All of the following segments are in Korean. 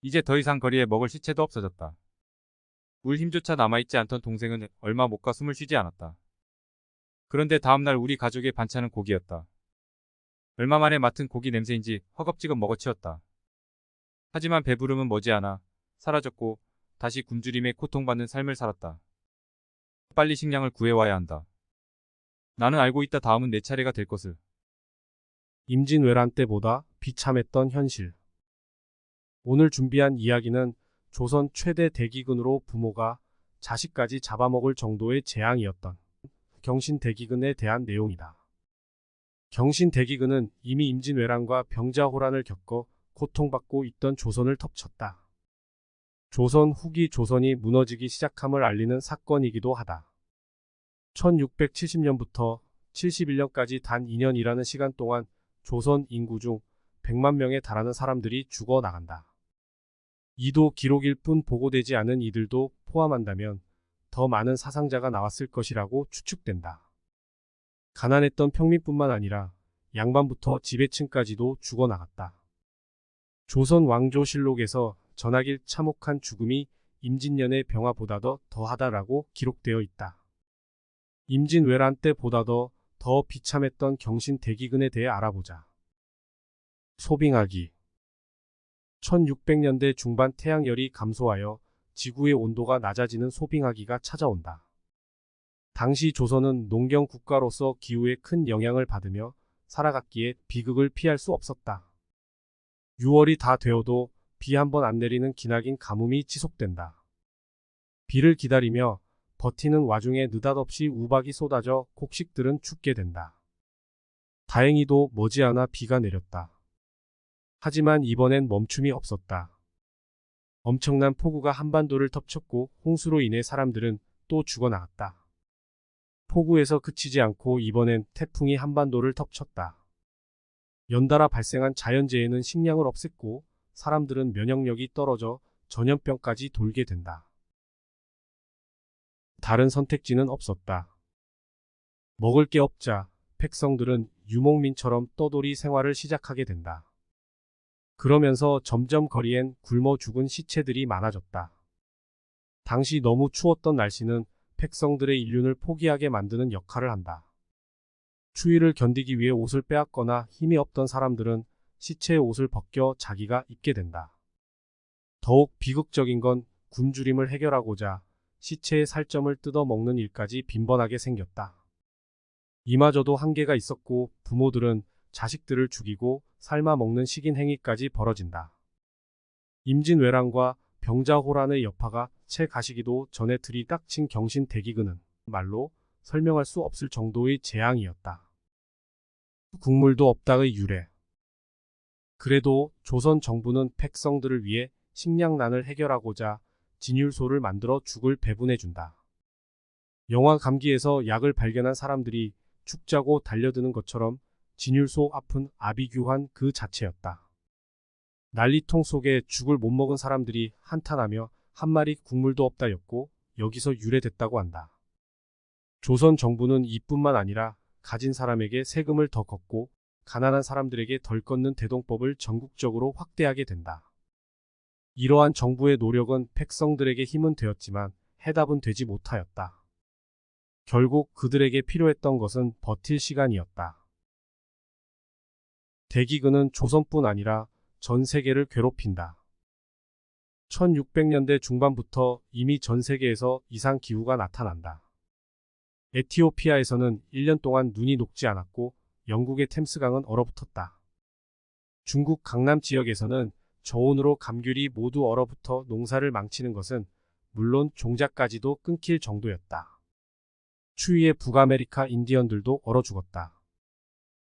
이제 더 이상 거리에 먹을 시체도 없어졌다. 울 힘조차 남아있지 않던 동생은 얼마 못 가 숨을 쉬지 않았다. 그런데 다음날 우리 가족의 반찬은 고기였다. 얼마 만에 맡은 고기 냄새인지 허겁지겁 먹어치웠다. 하지만 배부름은 머지않아 사라졌고 다시 굶주림에 고통받는 삶을 살았다. 빨리 식량을 구해와야 한다. 나는 알고 있다. 다음은 내 차례가 될 것을. 임진왜란 때보다 비참했던 현실. 오늘 준비한 이야기는 조선 최대 대기근으로 부모가 자식까지 잡아먹을 정도의 재앙이었던 경신대기근에 대한 내용이다. 경신대기근은 이미 임진왜란과 병자호란을 겪어 고통받고 있던 조선을 덮쳤다. 조선 후기 조선이 무너지기 시작함을 알리는 사건이기도 하다. 1670년부터 71년까지 단 2년이라는 시간 동안 조선 인구 중 100만 명에 달하는 사람들이 죽어나간다. 이도 기록일 뿐 보고되지 않은 이들도 포함한다면 더 많은 사상자가 나왔을 것이라고 추측된다. 가난했던 평민뿐만 아니라 양반부터 지배층까지도 죽어나갔다. 조선 왕조실록에서 전하길 참혹한 죽음이 임진년의 병화보다도 더하다라고 기록되어 있다. 임진왜란 때보다 더 비참했던 경신대기근에 대해 알아보자. 소빙하기. 1600년대 중반 태양열이 감소하여 지구의 온도가 낮아지는 소빙하기가 찾아온다. 당시 조선은 농경 국가로서 기후에 큰 영향을 받으며 살아갔기에 비극을 피할 수 없었다. 6월이 다 되어도 비 한 번 안 내리는 기나긴 가뭄이 지속된다. 비를 기다리며 버티는 와중에 느닷없이 우박이 쏟아져 곡식들은 죽게 된다. 다행히도 머지않아 비가 내렸다. 하지만 이번엔 멈춤이 없었다. 엄청난 폭우가 한반도를 덮쳤고 홍수로 인해 사람들은 또 죽어나갔다. 폭우에서 그치지 않고 이번엔 태풍이 한반도를 덮쳤다. 연달아 발생한 자연재해는 식량을 없앴고 사람들은 면역력이 떨어져 전염병까지 돌게 된다. 다른 선택지는 없었다. 먹을 게 없자 백성들은 유목민처럼 떠돌이 생활을 시작하게 된다. 그러면서 점점 거리엔 굶어 죽은 시체들이 많아졌다. 당시 너무 추웠던 날씨는 백성들의 인륜을 포기하게 만드는 역할을 한다. 추위를 견디기 위해 옷을 빼앗거나 힘이 없던 사람들은 시체의 옷을 벗겨 자기가 입게 된다. 더욱 비극적인 건 굶주림을 해결하고자 시체의 살점을 뜯어 먹는 일까지 빈번하게 생겼다. 이마저도 한계가 있었고 부모들은 자식들을 죽이고 삶아 먹는 식인 행위까지 벌어진다. 임진왜란과 병자호란의 여파가 채 가시기도 전에 들이닥친 경신대기근은 말로 설명할 수 없을 정도의 재앙이었다. 국물도 없다의 유래. 그래도 조선 정부는 백성들을 위해 식량난을 해결하고자 진율소를 만들어 죽을 배분해준다. 영화 감기에서 약을 발견한 사람들이 죽자고 달려드는 것처럼 진율소 앞은 아비규환 그 자체였다. 난리통 속에 죽을 못 먹은 사람들이 한탄하며 한 마리 국물도 없다였고 여기서 유래됐다고 한다. 조선 정부는 이뿐만 아니라 가진 사람에게 세금을 더 걷고 가난한 사람들에게 덜 걷는 대동법을 전국적으로 확대하게 된다. 이러한 정부의 노력은 백성들에게 힘은 되었지만 해답은 되지 못하였다. 결국 그들에게 필요했던 것은 버틸 시간이었다. 대기근은 조선뿐 아니라 전 세계를 괴롭힌다. 1600년대 중반부터 이미 전 세계에서 이상기후가 나타난다. 에티오피아에서는 1년 동안 눈이 녹지 않았고 영국의 템스강은 얼어붙었다. 중국 강남 지역에서는 저온으로 감귤이 모두 얼어붙어 농사를 망치는 것은 물론 종자까지도 끊길 정도였다. 추위에 북아메리카 인디언들도 얼어 죽었다.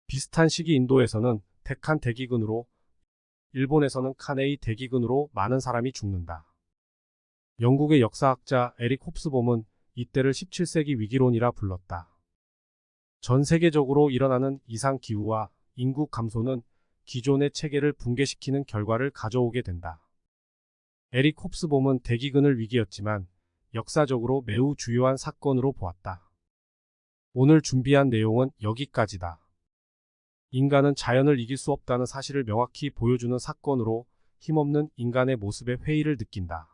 비슷한 시기 인도에서는 데칸 대기근으로, 일본에서는 카네이 대기근으로 많은 사람이 죽는다. 영국의 역사학자 에릭 홉스봄은 이때를 17세기 위기론이라 불렀다. 전 세계적으로 일어나는 이상기후와 인구 감소는 기존의 체계를 붕괴시키는 결과를 가져오게 된다. 에릭 홉스봄은 대기근을 위기였지만 역사적으로 매우 주요한 사건으로 보았다. 오늘 준비한 내용은 여기까지다. 인간은 자연을 이길 수 없다는 사실을 명확히 보여주는 사건으로 힘없는 인간의 모습에 회의를 느낀다.